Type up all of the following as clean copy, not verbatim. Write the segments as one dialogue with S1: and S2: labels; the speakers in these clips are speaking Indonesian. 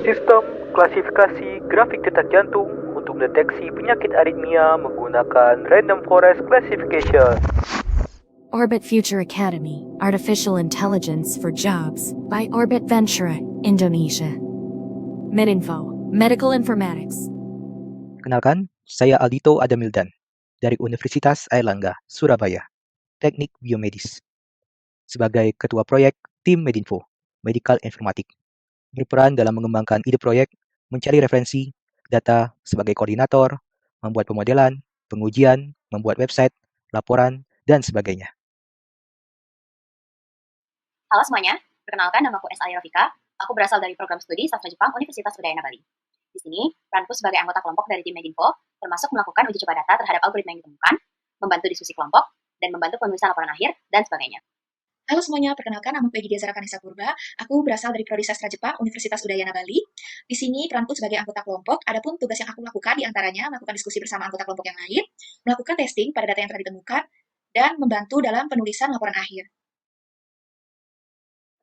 S1: Sistem klasifikasi grafik detak jantung untuk mendeteksi penyakit aritmia menggunakan Random Forest Classification.
S2: Orbit Future Academy, Artificial Intelligence for Jobs by Orbit Ventura, Indonesia. Medinfo, Medical Informatics.
S3: Kenalkan, saya Aldito Adamildan dari Universitas Airlangga, Surabaya, Teknik Biomedis. Sebagai Ketua Proyek Tim Medinfo, Medical Informatik, berperan dalam mengembangkan ide proyek, mencari referensi, data sebagai koordinator, membuat pemodelan, pengujian, membuat website, laporan, dan sebagainya.
S4: Halo semuanya, perkenalkan namaku S. Rafika. Aku berasal dari program studi sastra Jepang Universitas Udayana Bali. Di sini, peranku sebagai anggota kelompok dari tim Medinfo, termasuk melakukan uji coba data terhadap algoritma yang ditemukan, membantu diskusi kelompok, dan membantu penulisan laporan akhir, dan sebagainya.
S5: Halo semuanya, perkenalkan nama Peggy Desara Kanisa Purba. Aku berasal dari Prodi Sastra Jepang Universitas Udayana Bali. Di sini peranku sebagai anggota kelompok, adapun tugas yang aku lakukan diantaranya melakukan diskusi bersama anggota kelompok yang lain, melakukan testing pada data yang telah ditemukan, dan membantu dalam penulisan laporan akhir.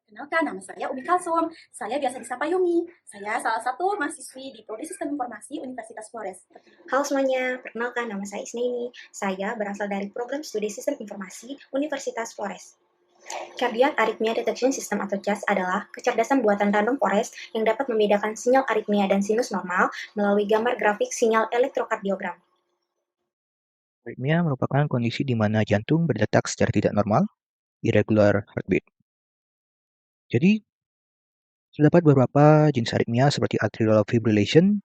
S6: Perkenalkan, nama saya Umi Kalsum. Saya biasa disapa Yumi. Saya salah satu mahasiswi di Prodi Sistem Informasi Universitas Flores.
S7: Halo semuanya, perkenalkan nama saya Isnaini. Saya berasal dari program studi Sistem Informasi Universitas Flores. Cardiac Arrhythmia Detection System atau CAS adalah kecerdasan buatan Random Forest yang dapat membedakan sinyal aritmia dan sinus normal melalui gambar grafik sinyal elektrokardiogram.
S3: Aritmia merupakan kondisi di mana jantung berdetak secara tidak normal, irregular heartbeat. Jadi, terdapat beberapa jenis aritmia seperti atrial fibrillation,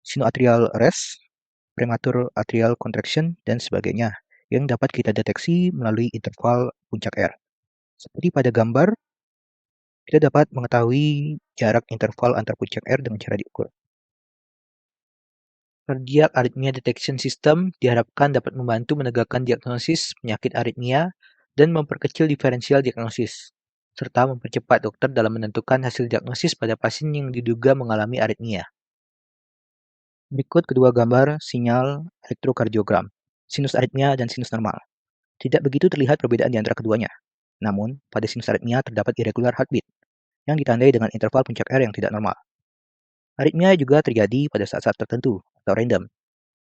S3: sinoatrial arrest, premature atrial contraction, dan sebagainya yang dapat kita deteksi melalui interval puncak R. Seperti pada gambar, kita dapat mengetahui jarak interval antar puncak R dengan cara diukur. Cardiac Arrhythmia Detection System diharapkan dapat membantu menegakkan diagnosis penyakit aritmia dan memperkecil diferensial diagnosis, serta mempercepat dokter dalam menentukan hasil diagnosis pada pasien yang diduga mengalami aritmia. Berikut kedua gambar sinyal elektrokardiogram, sinus aritmia dan sinus normal. Tidak begitu terlihat perbedaan di antara keduanya. Namun, pada sinus aritmia terdapat irregular heartbeat, yang ditandai dengan interval puncak R yang tidak normal. Aritmia juga terjadi pada saat-saat tertentu atau random,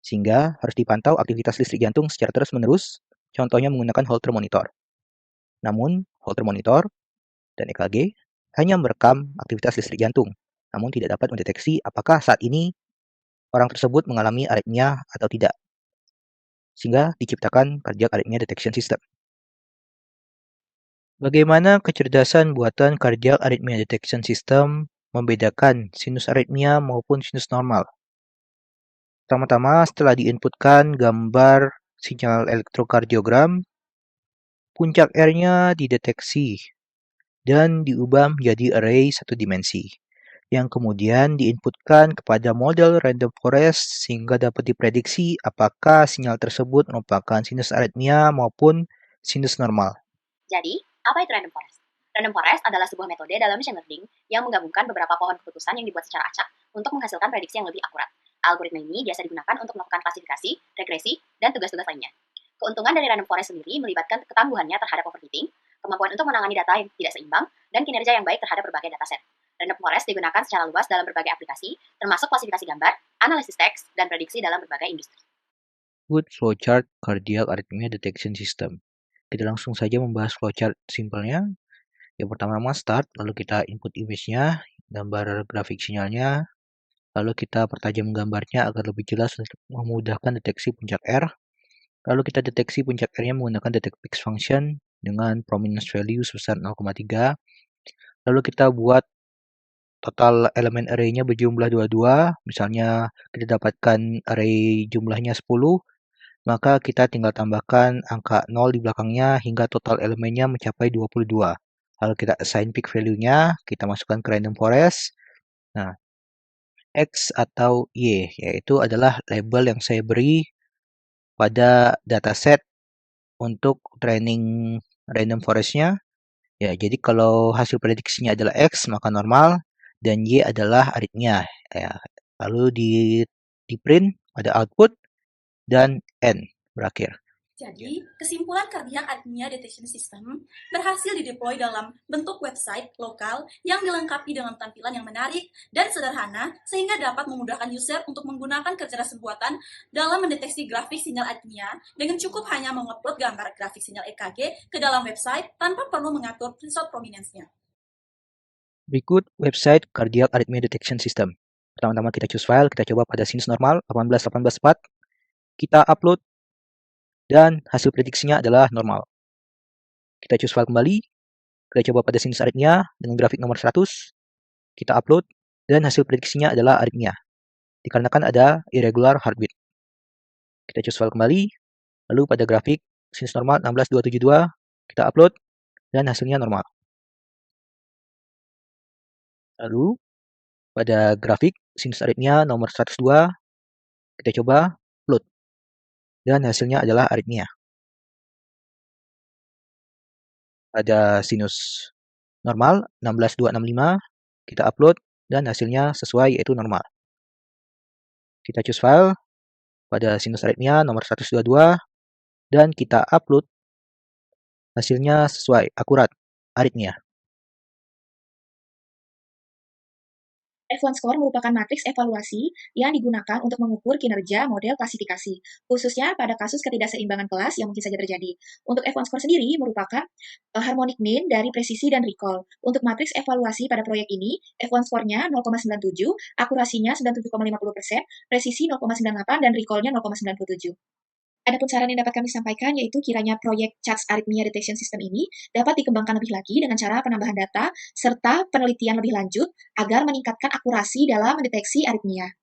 S3: sehingga harus dipantau aktivitas listrik jantung secara terus-menerus, contohnya menggunakan Holter monitor. Namun, Holter monitor dan EKG hanya merekam aktivitas listrik jantung, namun tidak dapat mendeteksi apakah saat ini orang tersebut mengalami aritmia atau tidak, sehingga diciptakan Cardiac Arrhythmia Detection System. Bagaimana kecerdasan buatan Cardiac Arrhythmia Detection System membedakan sinus aritmia maupun sinus normal? Pertama-tama, setelah diinputkan gambar sinyal elektrokardiogram, puncak R-nya dideteksi dan diubah menjadi array satu dimensi, yang kemudian diinputkan kepada model random forest sehingga dapat diprediksi apakah sinyal tersebut merupakan sinus aritmia maupun sinus normal.
S4: Jadi, apa itu Random Forest? Random Forest adalah sebuah metode dalam machine learning yang menggabungkan beberapa pohon keputusan yang dibuat secara acak untuk menghasilkan prediksi yang lebih akurat. Algoritma ini biasa digunakan untuk melakukan klasifikasi, regresi, dan tugas-tugas lainnya. Keuntungan dari Random Forest sendiri melibatkan ketangguhannya terhadap overfitting, kemampuan untuk menangani data yang tidak seimbang, dan kinerja yang baik terhadap berbagai dataset. Random Forest digunakan secara luas dalam berbagai aplikasi, termasuk klasifikasi gambar, analisis teks, dan prediksi dalam berbagai industri.
S3: Good flowchart Cardiac Arrhythmia Detection System. Kita langsung saja membahas flowchart simpelnya. Yang pertama start, lalu kita input image-nya, gambar grafik sinyalnya, lalu kita pertajam gambarnya agar lebih jelas untuk memudahkan deteksi puncak R. Lalu kita deteksi puncak R-nya menggunakan detect peaks function dengan prominence value sebesar 0,3. Lalu kita buat total elemen array-nya berjumlah 22. Misalnya kita dapatkan array jumlahnya 10, maka kita tinggal tambahkan angka 0 di belakangnya hingga total elemennya mencapai 22. Lalu kita assign peak value-nya, kita masukkan ke random forest. Nah, X atau Y, yaitu adalah label yang saya beri pada dataset untuk training random forest-nya. Ya, jadi kalau hasil prediksinya adalah X, maka normal, dan Y adalah aritmia. Ya, lalu di print ada output, dan N berakhir.
S6: Jadi, kesimpulan Cardiac Arrhythmia Detection System berhasil dideploy dalam bentuk website lokal yang dilengkapi dengan tampilan yang menarik dan sederhana sehingga dapat memudahkan user untuk menggunakan kecerdasan buatan dalam mendeteksi grafik sinyal arrhythmia dengan cukup hanya mengupload gambar grafik sinyal EKG ke dalam website tanpa perlu mengatur threshold prominence-nya.
S3: Berikut website Cardiac Arrhythmia Detection System. Pertama-tama kita choose file, kita coba pada sinus normal 18-18-4. Kita upload dan hasil prediksinya adalah normal. Kita choose file kembali, kita coba pada sinus arrhythmia dengan grafik nomor 100. Kita upload dan hasil prediksinya adalah arrhythmia, dikarenakan ada irregular heartbeat. Kita choose file kembali, lalu pada grafik sinus normal 16-272, kita upload dan hasilnya normal. Lalu pada grafik sinus arrhythmia nomor 102, kita coba upload dan hasilnya adalah arrhythmia. Pada sinus normal 16-265, kita upload dan hasilnya sesuai yaitu normal. Kita choose file pada sinus arrhythmia nomor 122 dan kita upload, hasilnya sesuai akurat arrhythmia.
S5: F1 score merupakan matriks evaluasi yang digunakan untuk mengukur kinerja model klasifikasi, khususnya pada kasus ketidakseimbangan kelas yang mungkin saja terjadi. Untuk F1 score sendiri merupakan harmonic mean dari presisi dan recall. Untuk matriks evaluasi pada proyek ini, F1 score-nya 0,97, akurasinya 97,50%, presisi 0,98, dan recall-nya 0,97. Adapun saran yang dapat kami sampaikan yaitu kiranya proyek CHARTS Arrhythmia Detection System ini dapat dikembangkan lebih lagi dengan cara penambahan data serta penelitian lebih lanjut agar meningkatkan akurasi dalam mendeteksi aritmia.